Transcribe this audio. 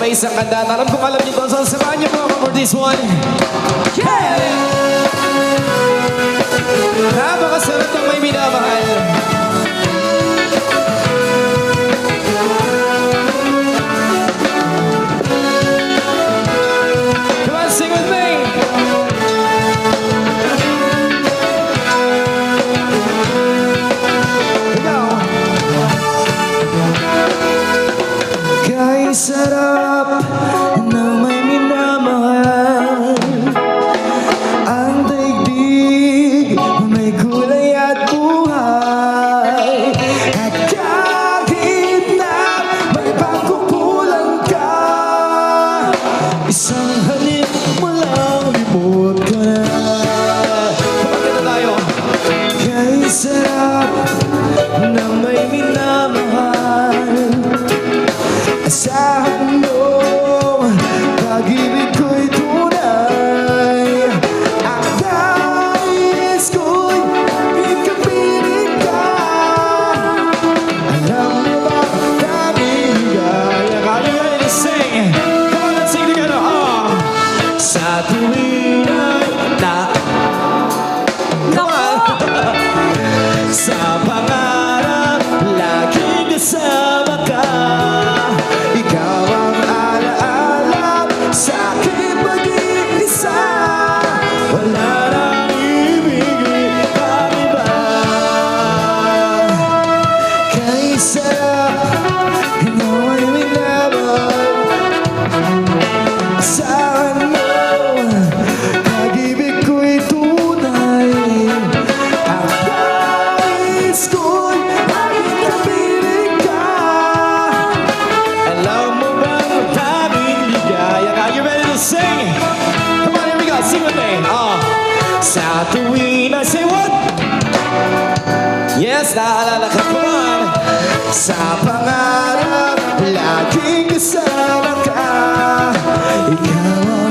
isang kanta. Alam kong alam niyo to. So, samahan niyo po ako for this one. Yeah! Napakasarap ng may minamahal. Come on, sing with me! Kay sarap ng may minamahal, ang daigdig may kulay at buhay. At kahit na may pagkukulang ka, isang halik mo lang, limot ka na. Kapag na tayo. Kay sarap ng may minamahal, asahan mo, pag-ibig ko'y tunay. Ang nais ko'y ikapiling ka. Alam mo ba, daming ligaya. Kaya nga rin sing. Come on, let's sing together. Sa tuwing ay come on. Sa pangarap, laging kasama ka. Ikaw ang alaala sa aking pag-iisa. Wala nang ibigin ang iba. Kay sarap ng may minamahal, asahan mo, pag-ibig ko'y tunay. Ang nais ko'y laging kapiling ka. Alam mo bang daming ligaya? Are you ready to sing? Come on, here we go. Sing with me. Sa tuwing na say what? Yes, naalala ka pa man. Sa pangarap, laging kasama ka. Ikaw ang